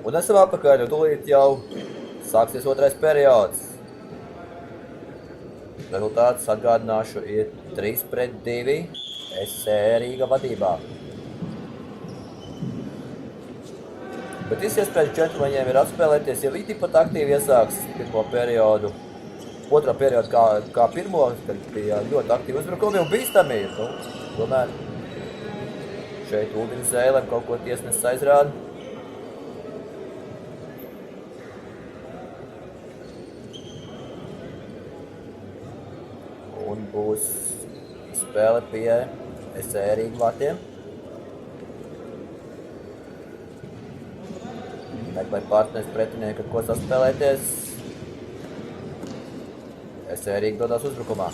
Un esam atpakaļ, un tūlīt jau sāksies otrais periods. Rezultāts atgādināšu ir 3-2 SC Rīga vadībā. Bet viss iespējas džentlmeņiem ir atspēlēties, ja viņi tikpat aktīvi iesāks pirmo periodu. Otro periodu kā pirmo, kad bija ļoti aktīvi uzbrukumi un bīstami. Tomēr šeit Uldins Zēlem kaut ko tiesnesis aizrāda. Un būs spēle pie SC Rīga vatiem. Meklē partneris pretinieki, ar ko saspēlēties. SC Rīga dodās uzbrukumā.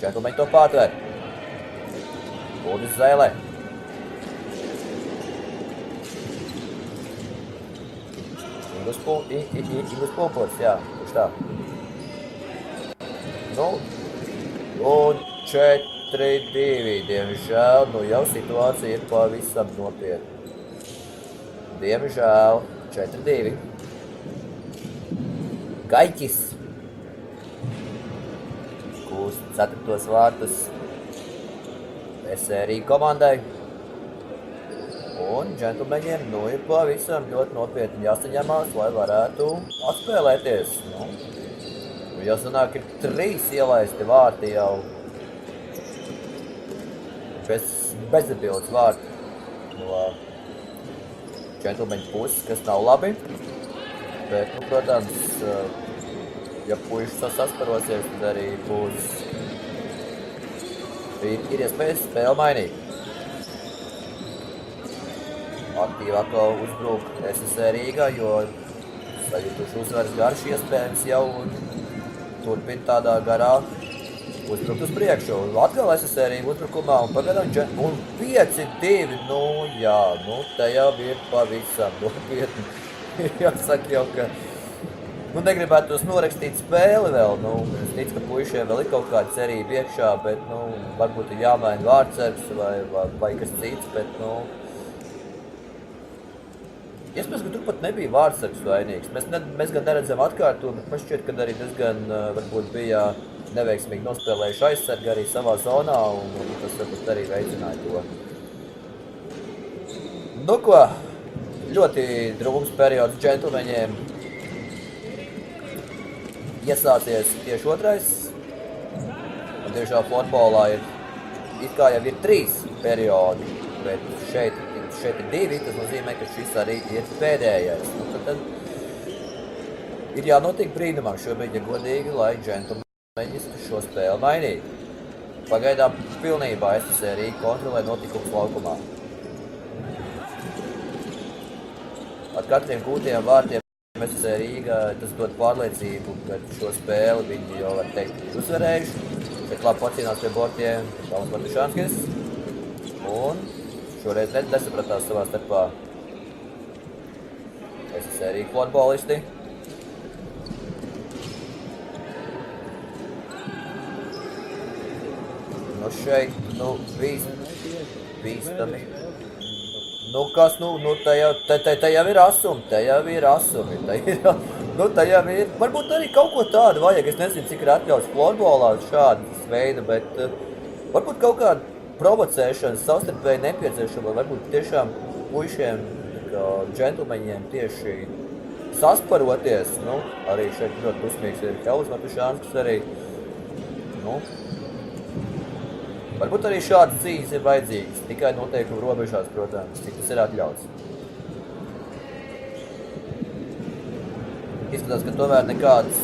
Džentlmeņi to pārtver. Uldis Zēlē. Ingus Pulpurs, jā, kurš tā. Un 4-2, diemžēl, jau situācija ir pavisam nopietna. Diemžēl, 4-2. Gaiķis kūst 4. vārtus SC Rīga komandai. Un džentlmeņiem ir pavisam ļoti nopietni jāsaņemās, lai varētu atspēlēties. Jāsanāk, ir 3 ielaisti vārti jau bezatbildes vārti no džentlmeņu puses, kas nav labi. Bet, protams, ja puiši sasparosies, tad arī būs ir iespējas spēli mainīt. Aktīvāk uzbruk SC Rīgā, jo sajutuši uzvaras garš iespējams jau un turpina tādā garā uzbrukt uz priekšu. Atkal SC Rīga uzbrukumā un pagaidām 5-2, te jau ir pavisam nopietni. Jāsaka jau, ka negribētu tos norakstīt spēli vēl. Es ticu, ka puišiem vēl ir kaut kāda cerība iekšā, bet varbūt ir jāmaina vārdsargs vai kas cits, bet iespējams, ka tur pat nebija vārdsargs vainīgs. Mēs gan neredzam atkārto, bet man šķiet, ka arī diezgan varbūt bija neveiksmīgi nospēlējuši aizsargi arī savā zonā, un tas varbūt arī veicināja to. Ko, ļoti drūms periods džentlmeņiem. Iesācies tieši otrais. Un tiešām florbolā it kā jau ir 3 periodi, bet šeit ir 2, tas nozīmē, ka šis arī ir pēdējais. Tad ir jānotiek brīnumam šobrīd, ja godīgi, lai džentlmeņi šo spēli mainītu. Pagaidām pilnībā SC Rīga kontrolē notikumus laukumā. Ar katriem gūtajiem vārtiem SC Rīga tas dod pārliecību, ka šo spēli viņi jau var teikt uzvarējuši. Šeit labi pacīnās pie bortiem Tomas Matušanskis. Un šoreiz nesapratās savā starpā SC Rīga florбolisti. Šeit, bīstami. Te jau ir asumi, te jau ir, varbūt arī kaut ko tādu vajag, es nezinu, cik ir atļauts florbolā šādas veida, bet varbūt kaut kāda provocēšana savstarpēji nepieciešama, varbūt tiešām puišiem, džentlmeņiem tieši sasparoties, arī šeit ļoti dusmīgs ir Helvis Matušanskis arī, varbūt arī šādas cīņas ir vajadzīgas, tikai noteikumu robežās, protams, cik tas ir atļauts. Izskatās, ka tomēr nekādas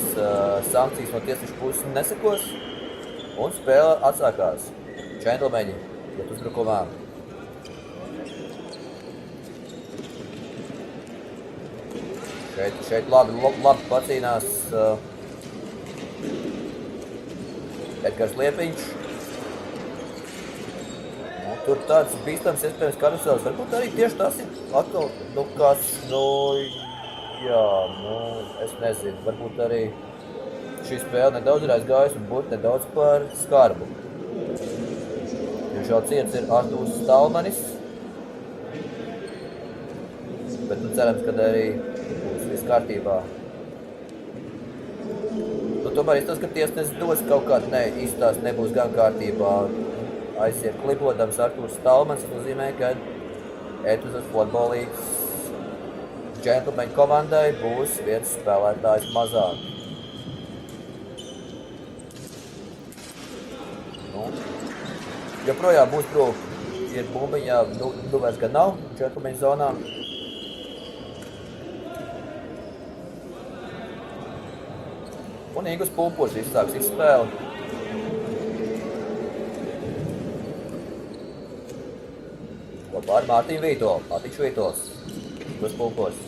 sankcijas no tiesnešu puses nesekos, un spēle atsākās. Džentlmeņi iet uzbrukumā. Šeit labi pacīnās Edgars Liepiņš. Tur tāds bīstams iespējams karusels. Varbūt arī tieši tas ir atkal, es nezinu. Varbūt arī šī spēle nedaudz ir aizgājusi un būtu nedaudz par skarbu. Diemžēl ciets ir Artūrs Stalmanis. Bet cerams, ka arī viss kārtībā. Nu, tomēr es skaties, dos kaut kādu, izstās nebūs gan kārtībā. Aiziet klipodams Artūrs Stalmans, tas nozīmē, ka Etuzas futbolīgs džentlmeņu komandai būs viens spēlētājs mazāk. Nu, joprojām uzbruk ir bumbiņā, nu vairs gan nav džentlmeņu zonā. Un Īgus Pulpošs izsāks izspēli. Kopā ar Mārtiņu Vītolu. Mārtiņš Vītols. Īgus Pulpošs.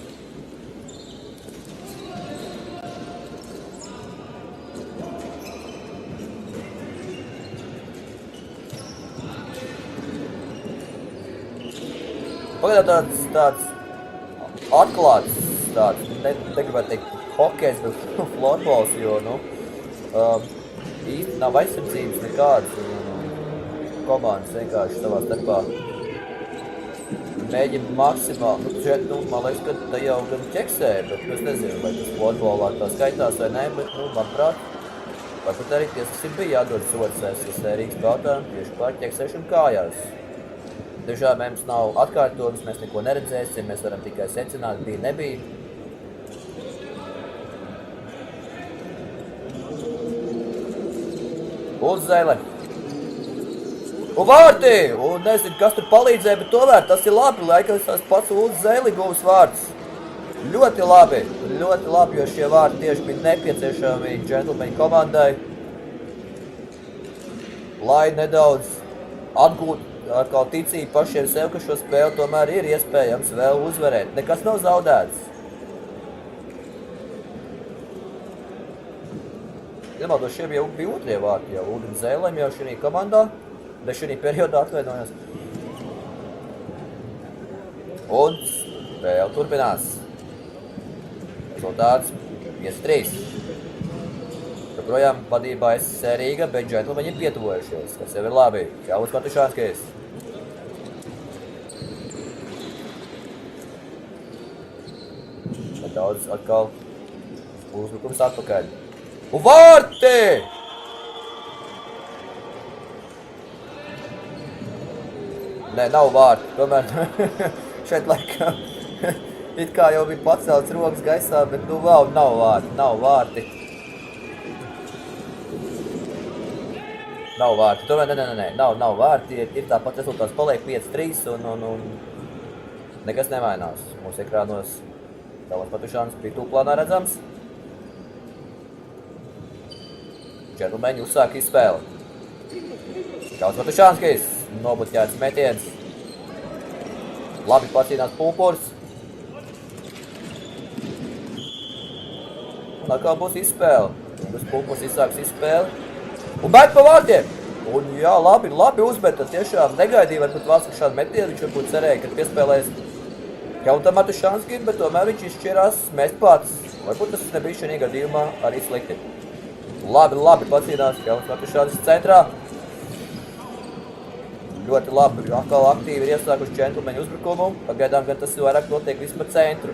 Pagaidām tāds atklāts, tāds, negribētu teikt, hokejs, bet florbols, jo, īsti nav aizsardzības nekādas. Komandas vienkārši savā starpā mēģina maksimāli. Šeit, man liekas, ka tā jau gan ķeksē, bet es nezinu, vai tas florbolā tā skaitās vai ne, bet, manuprāt, varbūt arī tiesas bija jādod sods Rīgas spēlētājiem tieši par ķeksēšanu kājās. Dažām mums nav atkārtojums, mēs neko neredzēsim, mēs varam tikai secināt, bija, nebija. Uz Zele. Un vārti! Un nezinu, kas tur palīdzēja, bet tomēr tas ir labi, laikam tas pats Ulds Zeli guvs vārds. Ļoti labi, jo šie vārti tieši bija nepieciešami džentlmeņu komandai, lai nedaudz atgūtu atkal ticību pašiem sev, ka šo spēli tomēr ir iespējams vēl uzvarēt. Nekas nav zaudēts. Nemaldos, šie bija otrie vārti jau Uldim Zēlēm jau šī komandā, bet šī periodā atvainojās. Un spēle turpinās. Rezultāts 5-3. Joprojām vadībā SSC Rīga, bet džentlmeņi ir pietuvojušies, kas jau ir labi. Jālis Matušānskis. Daudz atkal uzbrukums atpakaļ. Un vārti! Nē, nav vārti. Tomēr šeit laikam it kā jau bija pacelts rokas gaisā, bet nav vārti. Nav vārti. Tomēr nē, nav vārti. Ir tāpat rezultāts paliek 5-3 un nekas nemainās. Mūsu ekrānos Jālis Matušāns bija tūplānā redzams. Džentlmeņi uzsāk izspēli. Jālis Matušānskis, nobuļķēts metiens. Labi pacīnās Pulpurs. Un atkal būs izspēle. Pulpurs izsāks izspēli. Un bet pa vārtiem! Un jā, labi uzbeta. Tiešām negaidīja varbūt valsts šādu metienu. Viņš varbūt cerēja, ka piespēlēs Jālim Matušānskim, bet tomēr viņš izšķirās mest pats. Varbūt tas nebija šajā gadījumā arī slikti. Labi pacīnās Jālis Matušāns centrā. Ļoti labi, atkal aktīvi ir iesākuši džentlmeņu uzbrukumu. Pagaidām gan tas vairāk notiek viss pa centru.